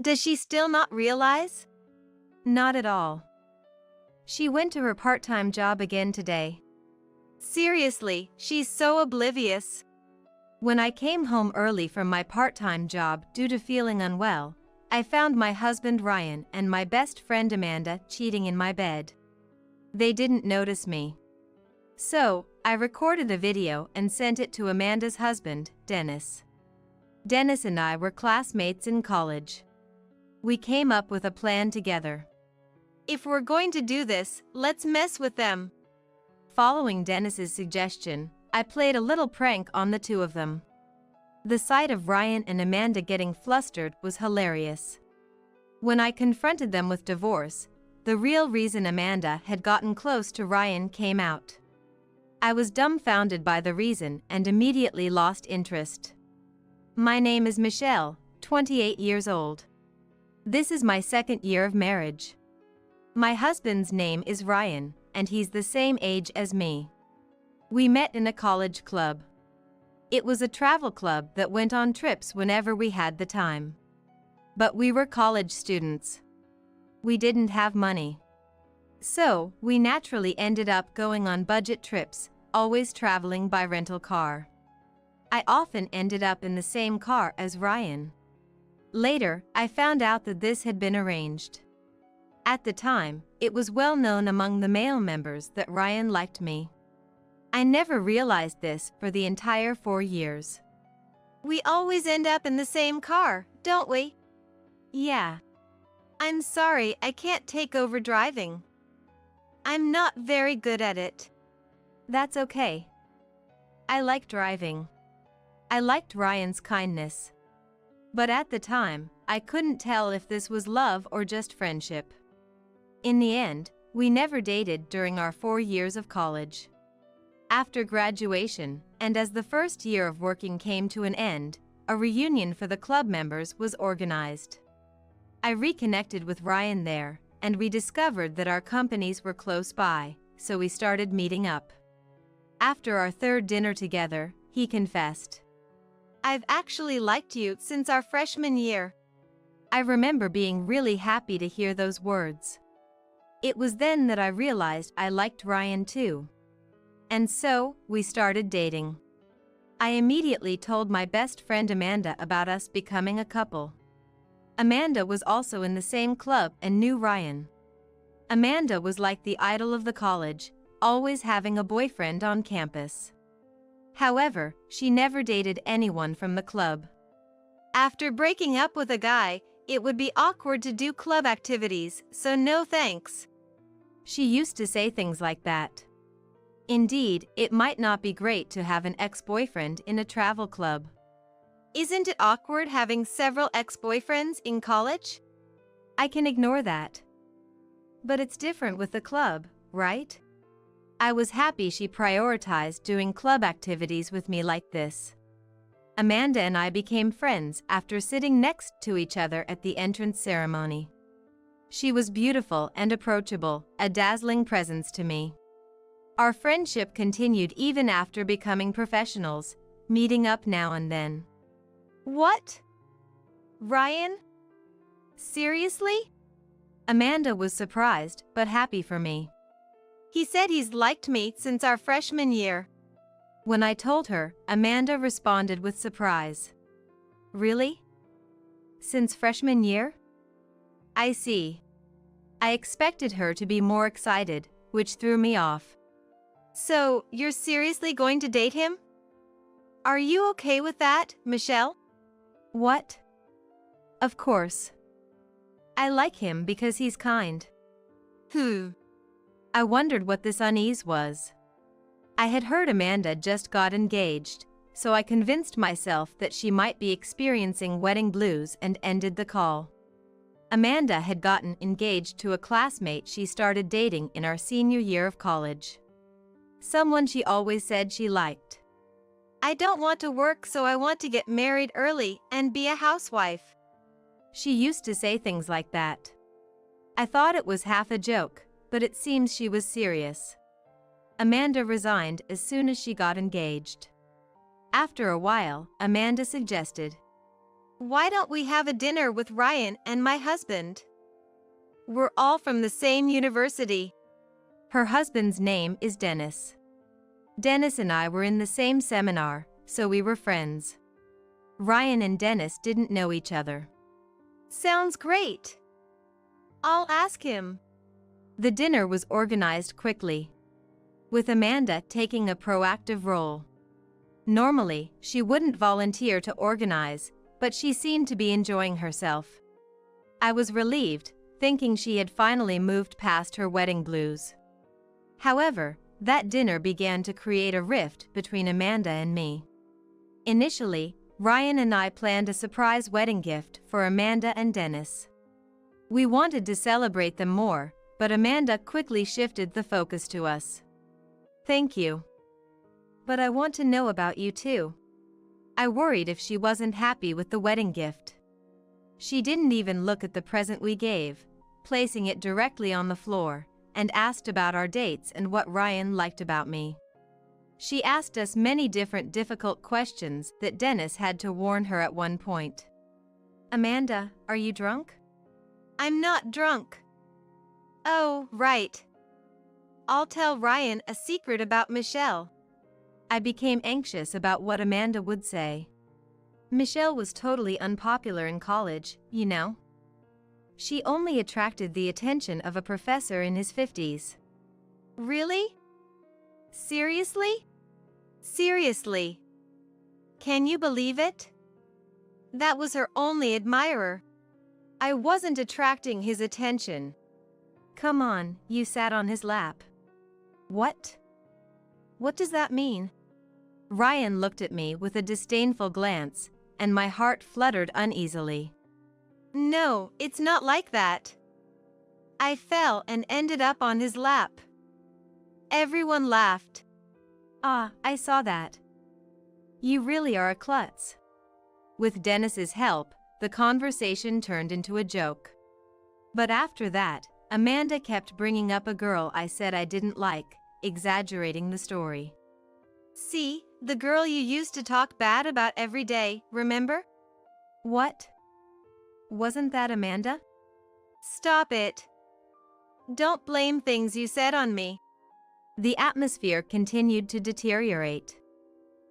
Does she still not realize? Not at all. She went to her part-time job again today. Seriously, she's so oblivious. When I came home early from my part-time job due to feeling unwell, I found my husband Ryan and my best friend Amanda cheating in my bed. They didn't notice me. So, I recorded a video and sent it to Amanda's husband, Dennis. Dennis and I were classmates in college. We came up with a plan together. If we're going to do this, let's mess with them. Following Dennis's suggestion, I played a little prank on the two of them. The sight of Ryan and Amanda getting flustered was hilarious. When I confronted them with divorce, the real reason Amanda had gotten close to Ryan came out. I was dumbfounded by the reason and immediately lost interest. My name is Michelle, 28 years old. This is my second year of marriage. My husband's name is Ryan, and he's the same age as me. We met in a college club. It was a travel club that went on trips whenever we had the time. But we were college students. We didn't have money. So, we naturally ended up going on budget trips, always traveling by rental car. I often ended up in the same car as Ryan. Later, I found out that this had been arranged. At the time, it was well known among the male members that Ryan liked me. I never realized this for the entire 4 years. We always end up in the same car, don't we? Yeah. I'm sorry, I can't take over driving. I'm not very good at it. That's okay. I like driving. I liked Ryan's kindness. But at the time, I couldn't tell if this was love or just friendship. In the end, we never dated during our 4 years of college. After graduation, and as the first year of working came to an end, a reunion for the club members was organized. I reconnected with Ryan there, and we discovered that our companies were close by, so we started meeting up. After our third dinner together, he confessed, I've actually liked you since our freshman year. I remember being really happy to hear those words. It was then that I realized I liked Ryan too. And so, we started dating. I immediately told my best friend Amanda about us becoming a couple. Amanda was also in the same club and knew Ryan. Amanda was like the idol of the college, always having a boyfriend on campus. However, she never dated anyone from the club. After breaking up with a guy, it would be awkward to do club activities, so no thanks. She used to say things like that. Indeed, it might not be great to have an ex-boyfriend in a travel club. Isn't it awkward having several ex-boyfriends in college? I can ignore that. But it's different with the club, right? I was happy she prioritized doing club activities with me like this. Amanda and I became friends after sitting next to each other at the entrance ceremony. She was beautiful and approachable, a dazzling presence to me. Our friendship continued even after becoming professionals, meeting up now and then. What? Ryan? Seriously? Amanda was surprised, but happy for me. He said he's liked me since our freshman year. When I told her, Amanda responded with surprise. Really? Since freshman year? I see. I expected her to be more excited, which threw me off. So, you're seriously going to date him? Are you okay with that, Michelle? What? Of course. I like him because he's kind. I wondered what this unease was. I had heard Amanda just got engaged, so I convinced myself that she might be experiencing wedding blues and ended the call. Amanda had gotten engaged to a classmate she started dating in our senior year of college. Someone she always said she liked. I don't want to work, so I want to get married early and be a housewife. She used to say things like that. I thought it was half a joke, but it seems she was serious. Amanda resigned as soon as she got engaged. After a while, Amanda suggested, Why don't we have a dinner with Ryan and my husband? We're all from the same university. Her husband's name is Dennis. Dennis and I were in the same seminar, so we were friends. Ryan and Dennis didn't know each other. Sounds great. I'll ask him. The dinner was organized quickly, with Amanda taking a proactive role. Normally, she wouldn't volunteer to organize, but she seemed to be enjoying herself. I was relieved, thinking she had finally moved past her wedding blues. However, that dinner began to create a rift between Amanda and me. Initially, Ryan and I planned a surprise wedding gift for Amanda and Dennis. We wanted to celebrate them more, but Amanda quickly shifted the focus to us. Thank you. But I want to know about you too. I worried if she wasn't happy with the wedding gift. She didn't even look at the present we gave, placing it directly on the floor, and asked about our dates and what Ryan liked about me. She asked us many different difficult questions that Dennis had to warn her at one point. Amanda, are you drunk? I'm not drunk. Oh, right. I'll tell Ryan a secret about Michelle. I became anxious about what Amanda would say. Michelle was totally unpopular in college, you know. She only attracted the attention of a professor in his 50s. Really? Seriously? Seriously. Can you believe it? That was her only admirer. I wasn't attracting his attention. Come on, you sat on his lap. What? What does that mean? Ryan looked at me with a disdainful glance, and my heart fluttered uneasily. No, it's not like that. I fell and ended up on his lap. Everyone laughed. Ah, I saw that. You really are a klutz. With Dennis's help, the conversation turned into a joke. But after that, Amanda kept bringing up a girl I said I didn't like, exaggerating the story. See, the girl you used to talk bad about every day, remember? What? Wasn't that Amanda? Stop it. Don't blame things you said on me. The atmosphere continued to deteriorate.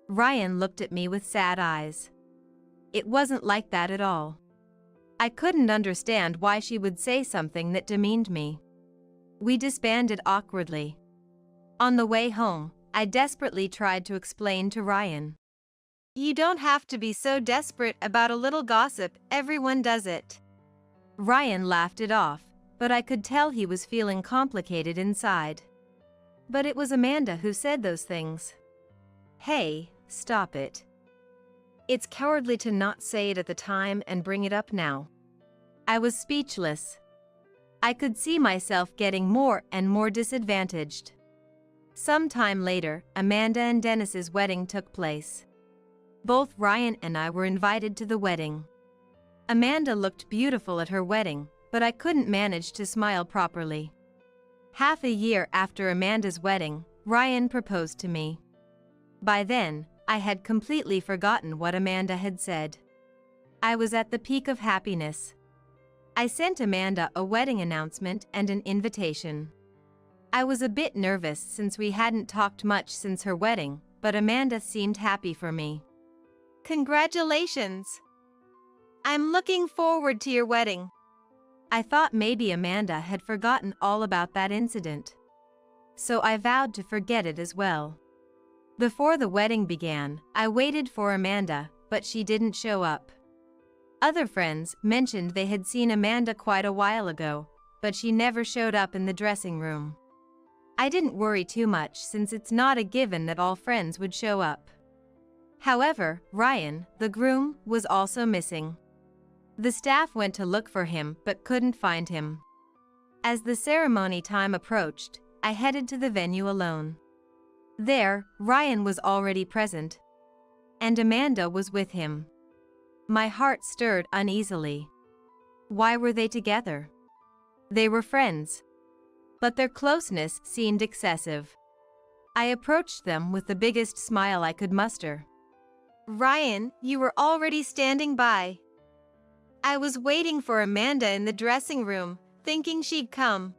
Ryan looked at me with sad eyes. It wasn't like that at all. I couldn't understand why she would say something that demeaned me. We disbanded awkwardly. On the way home, I desperately tried to explain to Ryan. You don't have to be so desperate about a little gossip, everyone does it. Ryan laughed it off, but I could tell he was feeling complicated inside. But it was Amanda who said those things. Hey, stop it. It's cowardly to not say it at the time and bring it up now. I was speechless. I could see myself getting more and more disadvantaged. Some time later, Amanda and Dennis's wedding took place. Both Ryan and I were invited to the wedding. Amanda looked beautiful at her wedding, but I couldn't manage to smile properly. Half a year after Amanda's wedding, Ryan proposed to me. By then, I had completely forgotten what Amanda had said. I was at the peak of happiness. I sent Amanda a wedding announcement and an invitation. I was a bit nervous since we hadn't talked much since her wedding, but Amanda seemed happy for me. Congratulations! I'm looking forward to your wedding. I thought maybe Amanda had forgotten all about that incident. So I vowed to forget it as well. Before the wedding began, I waited for Amanda, but she didn't show up. Other friends mentioned they had seen Amanda quite a while ago, but she never showed up in the dressing room. I didn't worry too much since it's not a given that all friends would show up. However, Ryan, the groom, was also missing. The staff went to look for him but couldn't find him. As the ceremony time approached, I headed to the venue alone. There, Ryan was already present, and Amanda was with him. My heart stirred uneasily. Why were they together? They were friends, but their closeness seemed excessive. I approached them with the biggest smile I could muster. Ryan, you were already standing by. I was waiting for Amanda in the dressing room, thinking she'd come.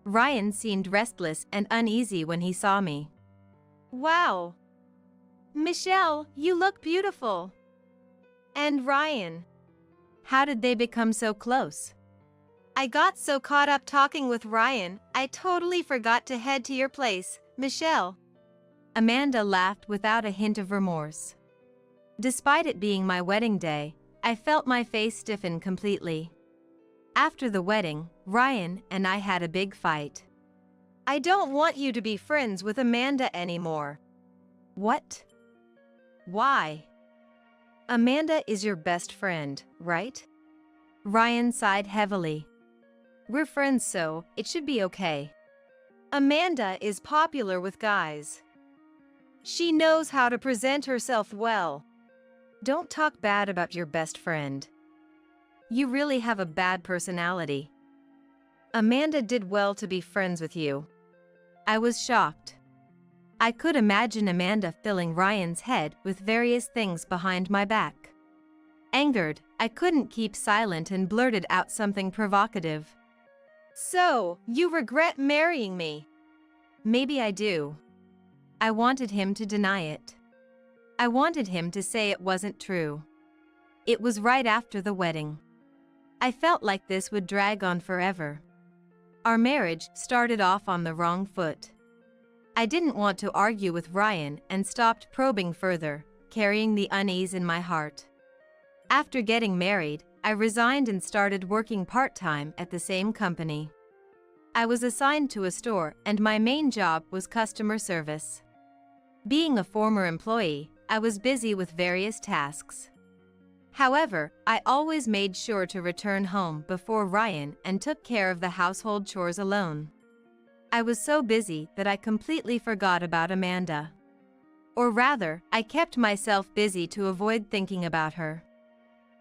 Ryan seemed restless and uneasy when he saw me. Wow. Michelle, you look beautiful. And Ryan. How did they become so close? I got so caught up talking with Ryan, I totally forgot to head to your place, Michelle. Amanda laughed without a hint of remorse. Despite it being my wedding day, I felt my face stiffen completely. After the wedding, Ryan and I had a big fight. I don't want you to be friends with Amanda anymore. What? Why? Amanda is your best friend, right? Ryan sighed heavily. We're friends, so it should be okay. Amanda is popular with guys. She knows how to present herself well. Don't talk bad about your best friend. You really have a bad personality. Amanda did well to be friends with you. I was shocked. I could imagine Amanda filling Ryan's head with various things behind my back. Angered, I couldn't keep silent and blurted out something provocative. So, you regret marrying me? Maybe I do. I wanted him to deny it. I wanted him to say it wasn't true. It was right after the wedding. I felt like this would drag on forever. Our marriage started off on the wrong foot. I didn't want to argue with Ryan and stopped probing further, carrying the unease in my heart. After getting married, I resigned and started working part-time at the same company. I was assigned to a store and my main job was customer service. Being a former employee, I was busy with various tasks. However, I always made sure to return home before Ryan and took care of the household chores alone. I was so busy that I completely forgot about Amanda. Or rather, I kept myself busy to avoid thinking about her.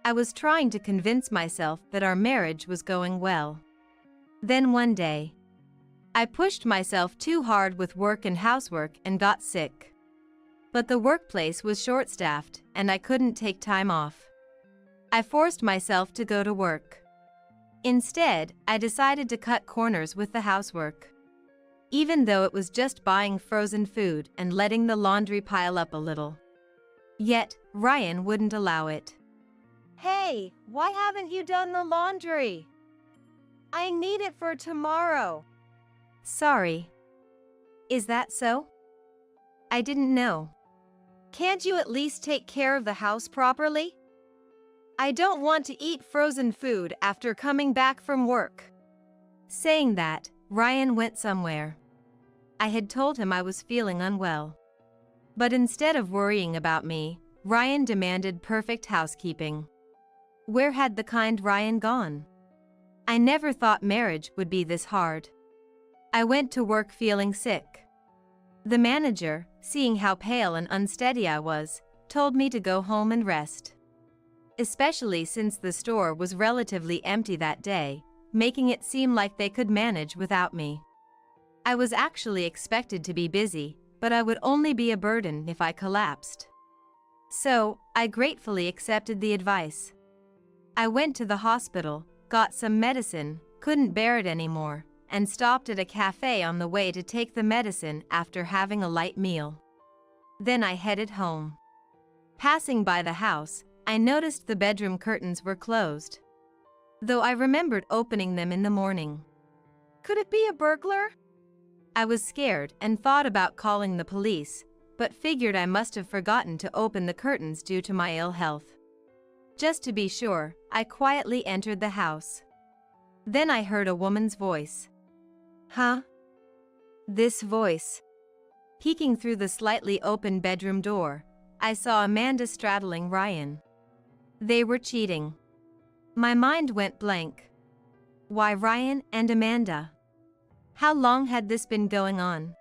I was trying to convince myself that our marriage was going well. Then one day, I pushed myself too hard with work and housework and got sick. But the workplace was short-staffed and I couldn't take time off. I forced myself to go to work. Instead, I decided to cut corners with the housework. Even though it was just buying frozen food and letting the laundry pile up a little. Yet, Ryan wouldn't allow it. Hey, why haven't you done the laundry? I need it for tomorrow. Sorry. Is that so? I didn't know. Can't you at least take care of the house properly? I don't want to eat frozen food after coming back from work. Saying that, Ryan went somewhere. I had told him I was feeling unwell. But instead of worrying about me, Ryan demanded perfect housekeeping. Where had the kind Ryan gone? I never thought marriage would be this hard. I went to work feeling sick. The manager, seeing how pale and unsteady I was, told me to go home and rest. Especially since the store was relatively empty that day, making it seem like they could manage without me. I was actually expected to be busy, but I would only be a burden if I collapsed. So, I gratefully accepted the advice. I went to the hospital, got some medicine, couldn't bear it anymore, and stopped at a cafe on the way to take the medicine after having a light meal. Then I headed home. Passing by the house, I noticed the bedroom curtains were closed. Though I remembered opening them in the morning. Could it be a burglar? I was scared and thought about calling the police, but figured I must have forgotten to open the curtains due to my ill health. Just to be sure, I quietly entered the house. Then I heard a woman's voice. Huh? This voice. Peeking through the slightly open bedroom door, I saw Amanda straddling Ryan. They were cheating. My mind went blank. Why Ryan and Amanda? How long had this been going on?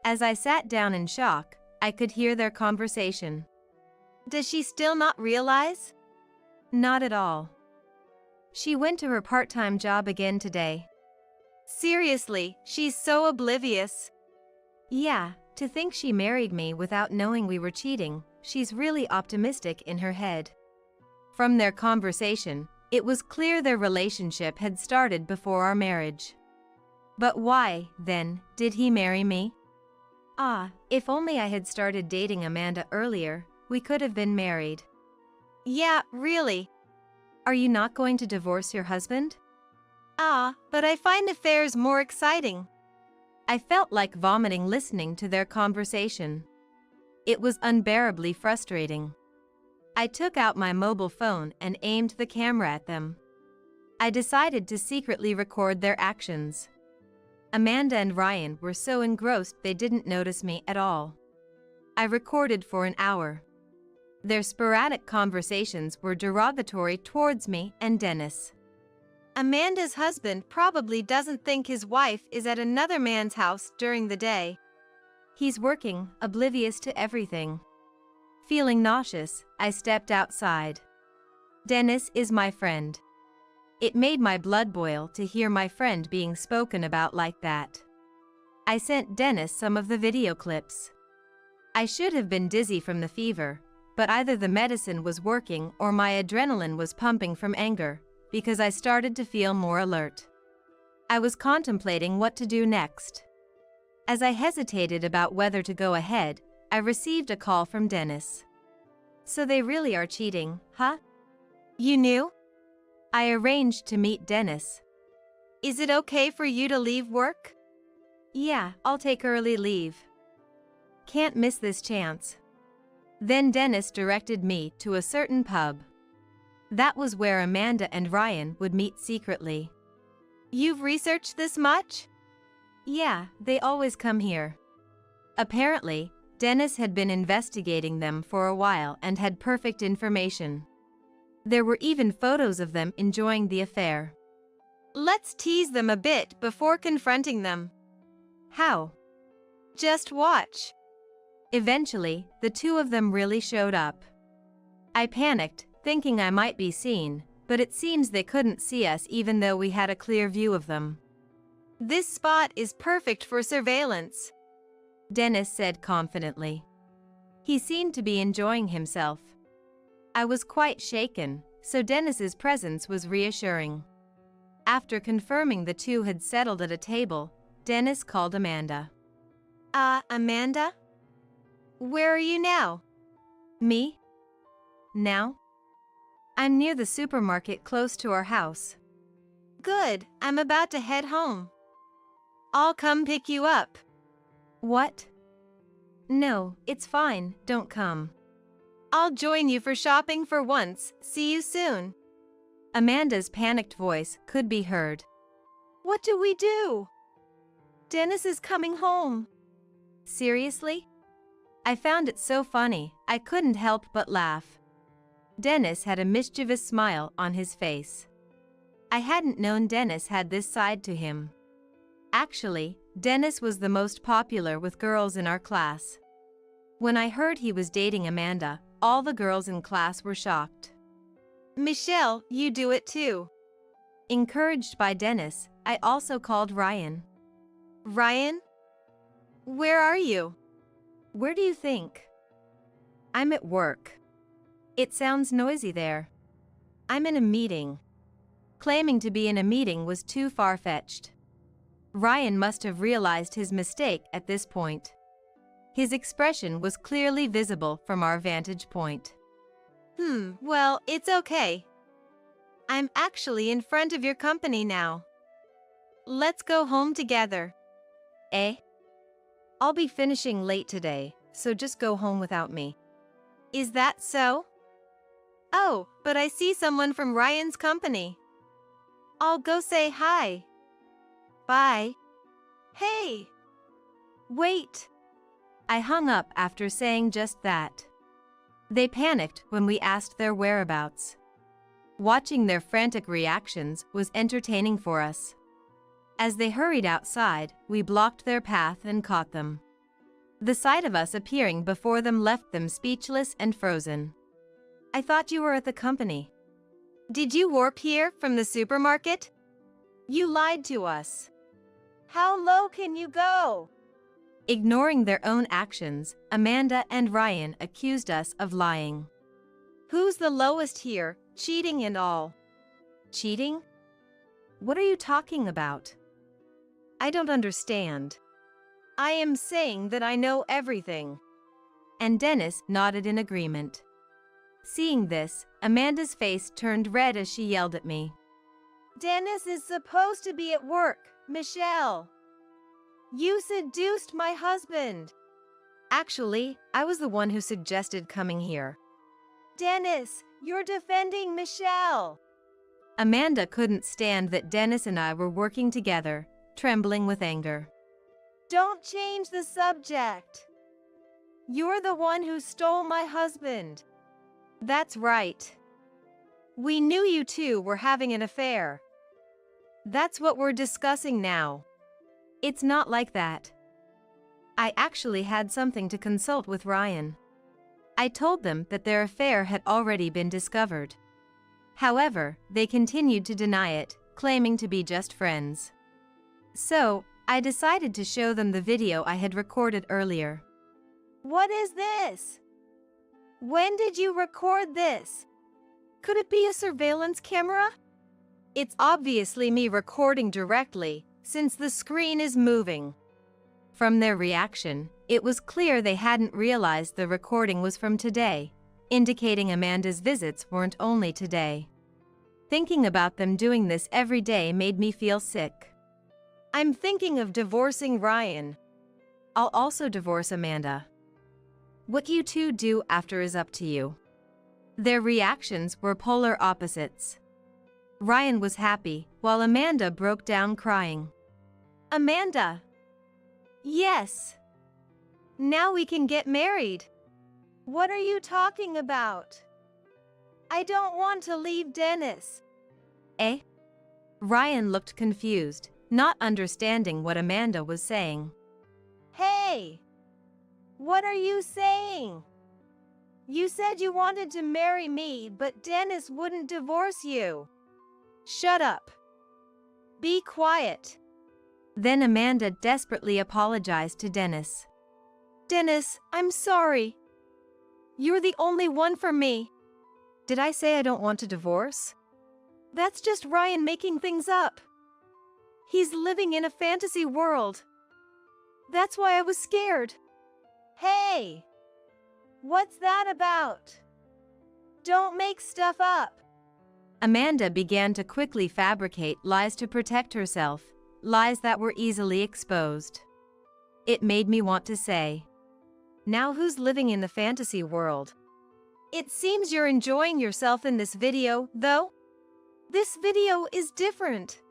As I sat down in shock, I could hear their conversation. Does she still not realize? Not at all. She went to her part-time job again today. Seriously, she's so oblivious. Yeah, to think she married me without knowing we were cheating, she's really optimistic in her head. From their conversation, It was clear their relationship had started before our marriage. But why, then, did he marry me? If only I had started dating Amanda earlier, we could have been married. Yeah, really. Are you not going to divorce your husband? But I find affairs more exciting. I felt like vomiting listening to their conversation. It was unbearably frustrating. I took out my mobile phone and aimed the camera at them. I decided to secretly record their actions. Amanda and Ryan were so engrossed they didn't notice me at all. I recorded for an hour. Their sporadic conversations were derogatory towards me and Dennis. Amanda's husband probably doesn't think his wife is at another man's house during the day. He's working, oblivious to everything. Feeling nauseous, I stepped outside. Dennis is my friend. It made my blood boil to hear my friend being spoken about like that. I sent Dennis some of the video clips. I should have been dizzy from the fever, but either the medicine was working or my adrenaline was pumping from anger, because I started to feel more alert. I was contemplating what to do next. As I hesitated about whether to go ahead, I received a call from Dennis. So they really are cheating, huh? You knew? I arranged to meet Dennis. Is it okay for you to leave work? Yeah, I'll take early leave. Can't miss this chance. Then Dennis directed me to a certain pub. That was where Amanda and Ryan would meet secretly. You've researched this much? Yeah, they always come here. Apparently, Dennis had been investigating them for a while and had perfect information. There were even photos of them enjoying the affair. Let's tease them a bit before confronting them. How? Just watch. Eventually, the two of them really showed up. I panicked, thinking I might be seen, but it seems they couldn't see us even though we had a clear view of them. This spot is perfect for surveillance, Dennis said confidently. He seemed to be enjoying himself. I was quite shaken, so Dennis's presence was reassuring. After confirming the two had settled at a table, Dennis called Amanda. Amanda? Where are you now? Me? Now? I'm near the supermarket close to our house. Good, I'm about to head home. I'll come pick you up. What? No, it's fine, don't come. I'll join you for shopping for once, see you soon. Amanda's panicked voice could be heard. What do we do? Dennis is coming home. Seriously? I found it so funny, I couldn't help but laugh. Dennis had a mischievous smile on his face. I hadn't known Dennis had this side to him. Actually, Dennis was the most popular with girls in our class. When I heard he was dating Amanda, all the girls in class were shocked. Michelle, you do it too. Encouraged by Dennis, I also called Ryan. Ryan? Where are you? Where do you think? I'm at work. It sounds noisy there. I'm in a meeting. Claiming to be in a meeting was too far-fetched. Ryan must have realized his mistake at this point. His expression was clearly visible from our vantage point. Well, it's okay. I'm actually in front of your company now. Let's go home together. Eh? I'll be finishing late today, so just go home without me. Is that so? Oh, but I see someone from Ryan's company. I'll go say hi. Bye. Hey! Wait! I hung up after saying just that. They panicked when we asked their whereabouts. Watching their frantic reactions was entertaining for us. As they hurried outside, we blocked their path and caught them. The sight of us appearing before them left them speechless and frozen. I thought you were at the company. Did you warp here from the supermarket? You lied to us. How low can you go? Ignoring their own actions, Amanda and Ryan accused us of lying. Who's the lowest here, cheating and all? Cheating? What are you talking about? I don't understand. I am saying that I know everything. And Dennis nodded in agreement. Seeing this, Amanda's face turned red as she yelled at me. Dennis is supposed to be at work, Michelle. You seduced my husband. Actually, I was the one who suggested coming here. Dennis, you're defending Michelle. Amanda couldn't stand that Dennis and I were working together, trembling with anger. Don't change the subject. You're the one who stole my husband. That's right. We knew you two were having an affair. That's what we're discussing now. It's not like that. I actually had something to consult with Ryan. I told them that their affair had already been discovered. However, they continued to deny it, claiming to be just friends. So, I decided to show them the video I had recorded earlier. What is this? When did you record this? Could it be a surveillance camera? It's obviously me recording directly, since the screen is moving. From their reaction, it was clear they hadn't realized the recording was from today, indicating Amanda's visits weren't only today. Thinking about them doing this every day made me feel sick. I'm thinking of divorcing Ryan. I'll also divorce Amanda. What you two do after is up to you. Their reactions were polar opposites. Ryan was happy, while Amanda broke down crying. Amanda! Yes! Now we can get married. What are you talking about? I don't want to leave Dennis. Eh? Ryan looked confused, not understanding what Amanda was saying. Hey! What are you saying? You said you wanted to marry me, but Dennis wouldn't divorce you. Shut up. Be quiet. Then Amanda desperately apologized to Dennis. Dennis, I'm sorry. You're the only one for me. Did I say I don't want to divorce? That's just Ryan making things up. He's living in a fantasy world. That's why I was scared. Hey! What's that about? Don't make stuff up. Amanda began to quickly fabricate lies to protect herself, lies that were easily exposed. It made me want to say, now who's living in the fantasy world? It seems you're enjoying yourself in this video, though. This video is different.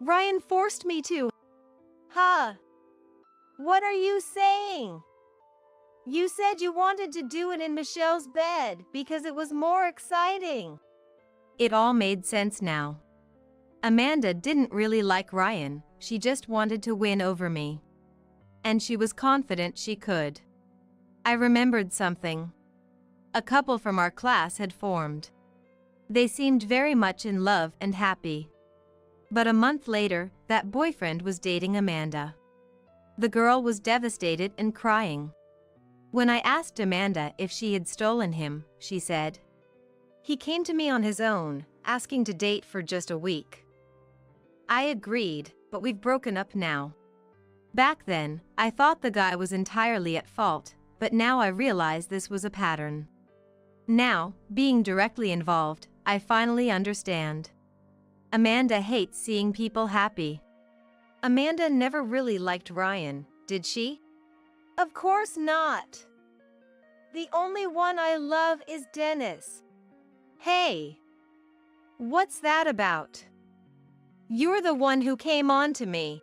Ryan forced me to. Huh? What are you saying? You said you wanted to do it in Michelle's bed because it was more exciting. It all made sense now. Amanda didn't really like Ryan, she just wanted to win over me. And she was confident she could. I remembered something. A couple from our class had formed. They seemed very much in love and happy. But a month later, that boyfriend was dating Amanda. The girl was devastated and crying. When I asked Amanda if she had stolen him, she said, he came to me on his own, asking to date for just a week. I agreed, but we've broken up now. Back then, I thought the guy was entirely at fault, but now I realize this was a pattern. Now, being directly involved, I finally understand. Amanda hates seeing people happy. Amanda never really liked Ryan, did she? Of course not. The only one I love is Dennis. Hey! What's that about? You're the one who came on to me.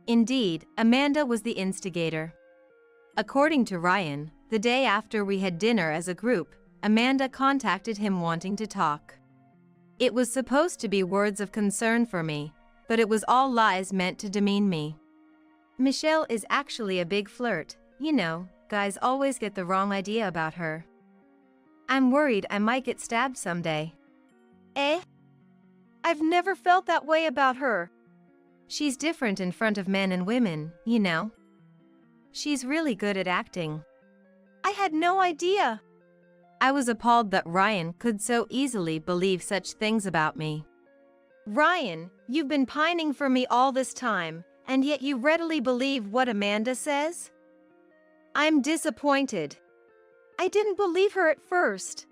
Indeed, Amanda was the instigator. According to Ryan, the day after we had dinner as a group, Amanda contacted him wanting to talk. It was supposed to be words of concern for me, but it was all lies meant to demean me. Michelle is actually a big flirt. You know, guys always get the wrong idea about her. I'm worried I might get stabbed someday. Eh? I've never felt that way about her. She's different in front of men and women, you know. She's really good at acting. I had no idea. I was appalled that Ryan could so easily believe such things about me. Ryan, you've been pining for me all this time, and yet you readily believe what Amanda says? I'm disappointed. I didn't believe her at first.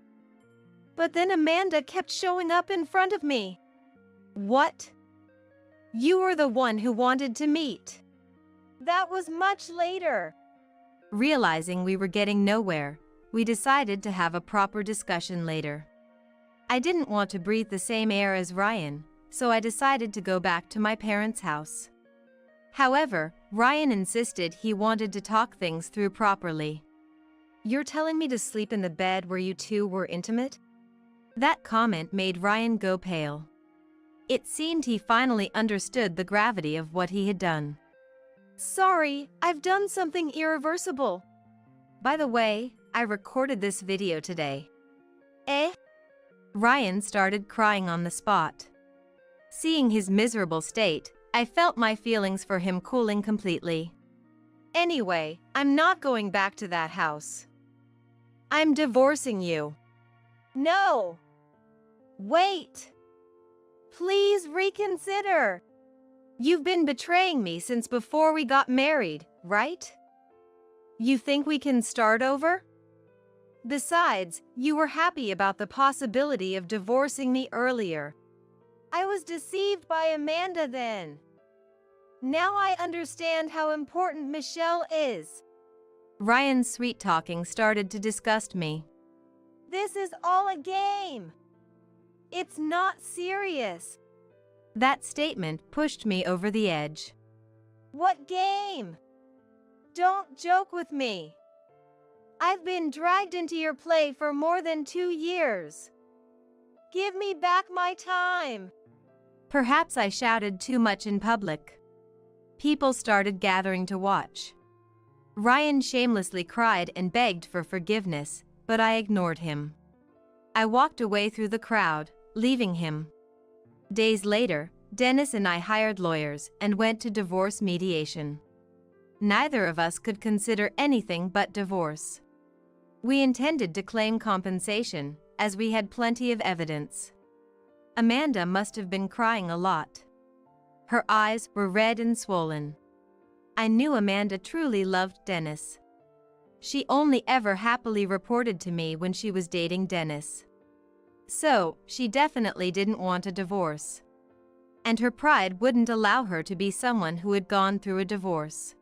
But then Amanda kept showing up in front of me. What? You were the one who wanted to meet. That was much later. Realizing we were getting nowhere, we decided to have a proper discussion later. I didn't want to breathe the same air as Ryan, so I decided to go back to my parents' house. However, Ryan insisted he wanted to talk things through properly. You're telling me to sleep in the bed where you two were intimate? That comment made Ryan go pale. It seemed he finally understood the gravity of what he had done. Sorry, I've done something irreversible. By the way, I recorded this video today. Eh? Ryan started crying on the spot. Seeing his miserable state, I felt my feelings for him cooling completely. Anyway, I'm not going back to that house. I'm divorcing you. No! Wait! Please reconsider. You've been betraying me since before we got married, right? You think we can start over? Besides, you were happy about the possibility of divorcing me earlier. I was deceived by Amanda then. Now I understand how important Michelle is. Ryan's sweet-talking started to disgust me. This is all a game. It's not serious. That statement pushed me over the edge. What game? Don't joke with me. I've been dragged into your play for more than 2 years. Give me back my time. Perhaps I shouted too much in public. People started gathering to watch. Ryan shamelessly cried and begged for forgiveness, but I ignored him. I walked away through the crowd, leaving him. Days later, Dennis and I hired lawyers and went to divorce mediation. Neither of us could consider anything but divorce. We intended to claim compensation, as we had plenty of evidence. Amanda must have been crying a lot. Her eyes were red and swollen. I knew Amanda truly loved Dennis. She only ever happily reported to me when she was dating Dennis. So, she definitely didn't want a divorce. And her pride wouldn't allow her to be someone who had gone through a divorce.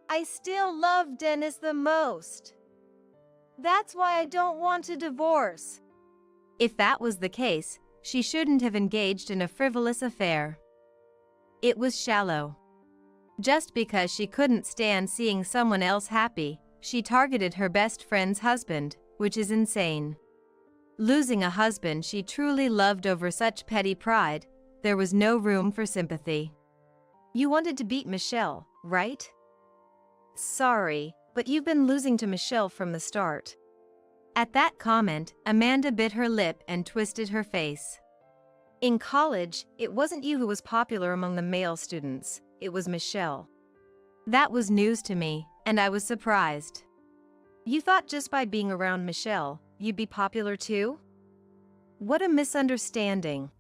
I still love Dennis the most. That's why I don't want a divorce. If that was the case, she shouldn't have engaged in a frivolous affair. It was shallow. Just because she couldn't stand seeing someone else happy, she targeted her best friend's husband, which is insane. Losing a husband she truly loved over such petty pride, there was no room for sympathy. You wanted to beat Michelle, right? Sorry, but you've been losing to Michelle from the start. At that comment, Amanda bit her lip and twisted her face. In college, it wasn't you who was popular among the male students, it was Michelle. That was news to me, and I was surprised. You thought just by being around Michelle, you'd be popular too? What a misunderstanding.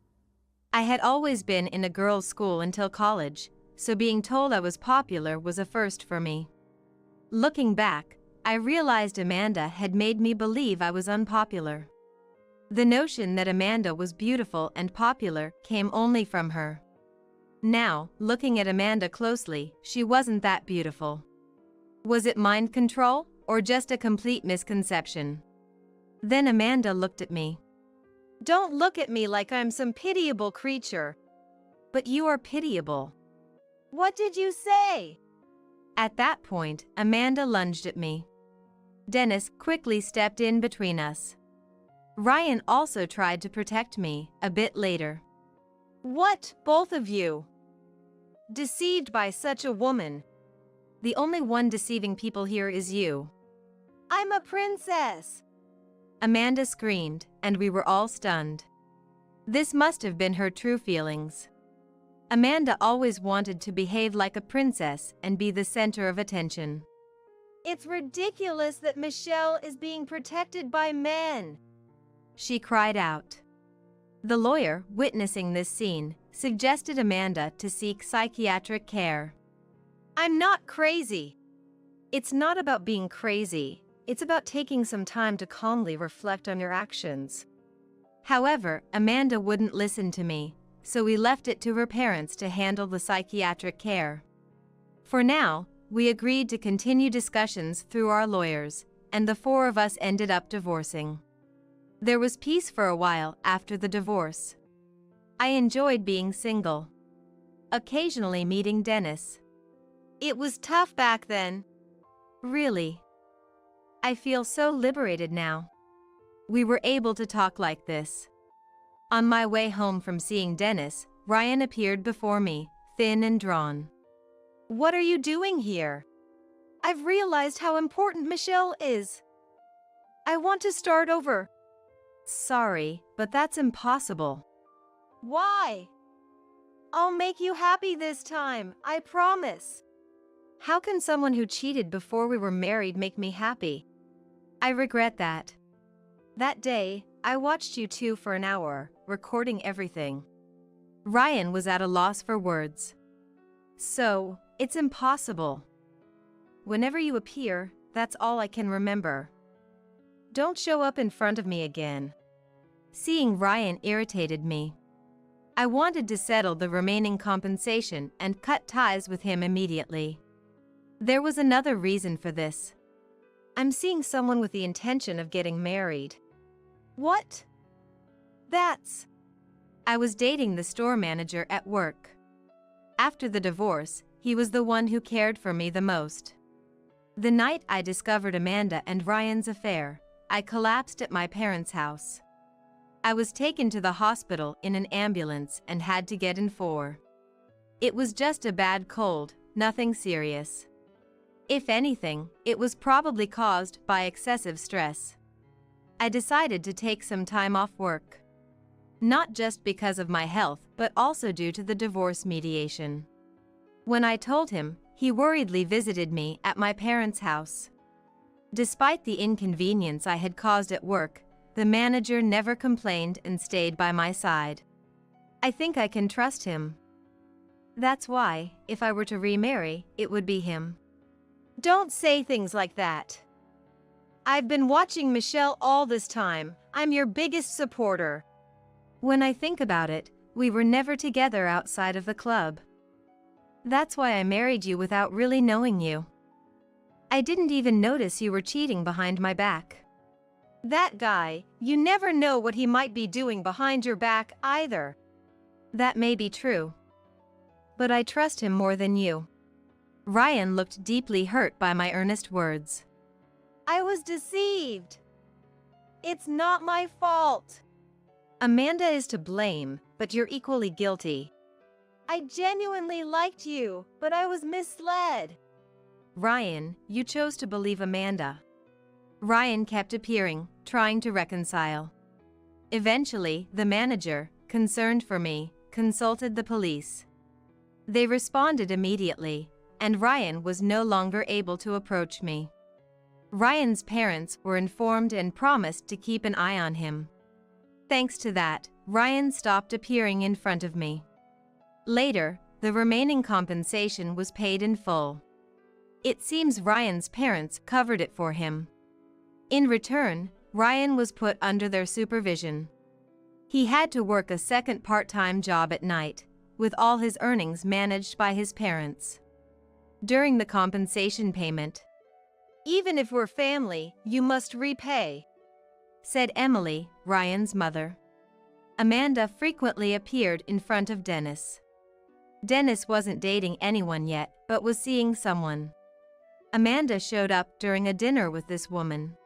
I had always been in a girls' school until college, so being told I was popular was a first for me. Looking back, I realized Amanda had made me believe I was unpopular. The notion that Amanda was beautiful and popular came only from her. Now, looking at Amanda closely, she wasn't that beautiful. Was it mind control, or just a complete misconception? Then Amanda looked at me. Don't look at me like I'm some pitiable creature. But you are pitiable. What did you say? At that point, Amanda lunged at me. Dennis quickly stepped in between us. Ryan also tried to protect me, a bit later. What, both of you? Deceived by such a woman. The only one deceiving people here is you. I'm a princess. Amanda screamed, and we were all stunned. This must have been her true feelings. Amanda always wanted to behave like a princess and be the center of attention. It's ridiculous that Michelle is being protected by men. She cried out. The lawyer, witnessing this scene, suggested Amanda to seek psychiatric care. I'm not crazy. It's not about being crazy. It's about taking some time to calmly reflect on your actions. However, Amanda wouldn't listen to me, so we left it to her parents to handle the psychiatric care. For now, we agreed to continue discussions through our lawyers, and the four of us ended up divorcing. There was peace for a while after the divorce. I enjoyed being single. Occasionally meeting Dennis. It was tough back then. Really. I feel so liberated now. We were able to talk like this. On my way home from seeing Dennis, Ryan appeared before me, thin and drawn. What are you doing here? I've realized how important Michelle is. I want to start over. Sorry, but that's impossible. Why? I'll make you happy this time, I promise. How can someone who cheated before we were married make me happy? I regret that. That day, I watched you two for an hour, recording everything. Ryan was at a loss for words. So, it's impossible. Whenever you appear, that's all I can remember. Don't show up in front of me again. Seeing Ryan irritated me. I wanted to settle the remaining compensation and cut ties with him immediately. There was another reason for this. I'm seeing someone with the intention of getting married. What? I was dating the store manager at work. After the divorce, he was the one who cared for me the most. The night I discovered Amanda and Ryan's affair, I collapsed at my parents' house. I was taken to the hospital in an ambulance and had to get in 4. It was just a bad cold, nothing serious. If anything, it was probably caused by excessive stress. I decided to take some time off work. Not just because of my health, but also due to the divorce mediation. When I told him, he worriedly visited me at my parents' house. Despite the inconvenience I had caused at work, the manager never complained and stayed by my side. I think I can trust him. That's why, if I were to remarry, it would be him. Don't say things like that. I've been watching Michelle all this time. I'm your biggest supporter. When I think about it, we were never together outside of the club. That's why I married you without really knowing you. I didn't even notice you were cheating behind my back. That guy, you never know what he might be doing behind your back either. That may be true. But I trust him more than you. Ryan looked deeply hurt by my earnest words. I was deceived. It's not my fault. Amanda is to blame, but you're equally guilty. I genuinely liked you, but I was misled. Ryan, you chose to believe Amanda. Ryan kept appearing, trying to reconcile. Eventually, the manager, concerned for me, consulted the police. They responded immediately, and Ryan was no longer able to approach me. Ryan's parents were informed and promised to keep an eye on him. Thanks to that, Ryan stopped appearing in front of me. Later, the remaining compensation was paid in full. It seems Ryan's parents covered it for him. In return, Ryan was put under their supervision. He had to work a second part-time job at night, with all his earnings managed by his parents. During the compensation payment, "Even if we're family, you must repay," said Emily, Ryan's mother. Amanda frequently appeared in front of Dennis. Dennis wasn't dating anyone yet, but was seeing someone. Amanda showed up during a dinner with this woman.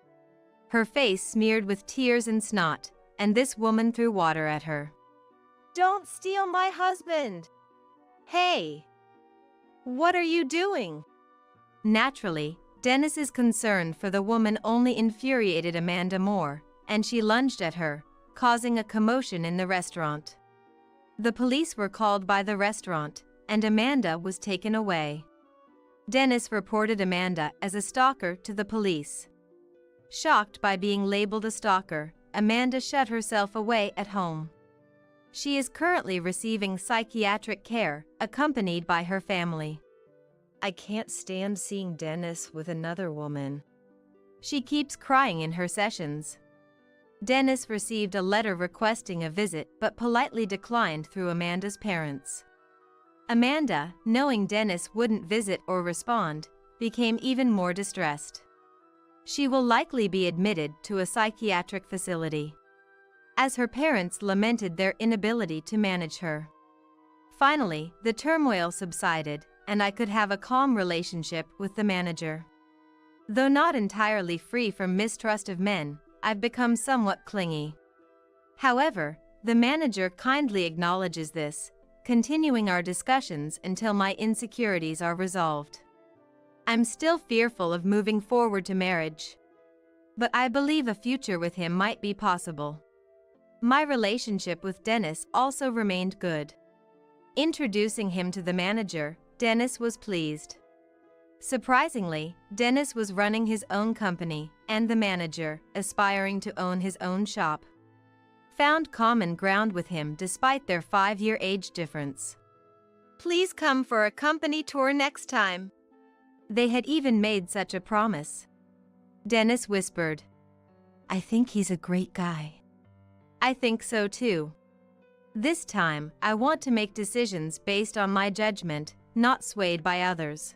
Her face smeared with tears and snot, and this woman threw water at her. "Don't steal my husband!" "Hey! What are you doing?" Naturally, Dennis's concern for the woman only infuriated Amanda more, and she lunged at her, causing a commotion in the restaurant. The police were called by the restaurant, and Amanda was taken away. Dennis reported Amanda as a stalker to the police. Shocked by being labeled a stalker, Amanda shut herself away at home. She is currently receiving psychiatric care, accompanied by her family. I can't stand seeing Dennis with another woman. She keeps crying in her sessions. Dennis received a letter requesting a visit but politely declined through Amanda's parents. Amanda, knowing Dennis wouldn't visit or respond, became even more distressed. She will likely be admitted to a psychiatric facility, as her parents lamented their inability to manage her. Finally, the turmoil subsided, and I could have a calm relationship with the manager. Though not entirely free from mistrust of men, I've become somewhat clingy. However, the manager kindly acknowledges this, continuing our discussions until my insecurities are resolved. I'm still fearful of moving forward to marriage, but I believe a future with him might be possible. My relationship with Dennis also remained good. Introducing him to the manager, Dennis was pleased. Surprisingly, Dennis was running his own company, and the manager, aspiring to own his own shop, found common ground with him despite their 5-year age difference. Please come for a company tour next time. They had even made such a promise. Dennis whispered, I think he's a great guy. I think so too. This time, I want to make decisions based on my judgment, not swayed by others.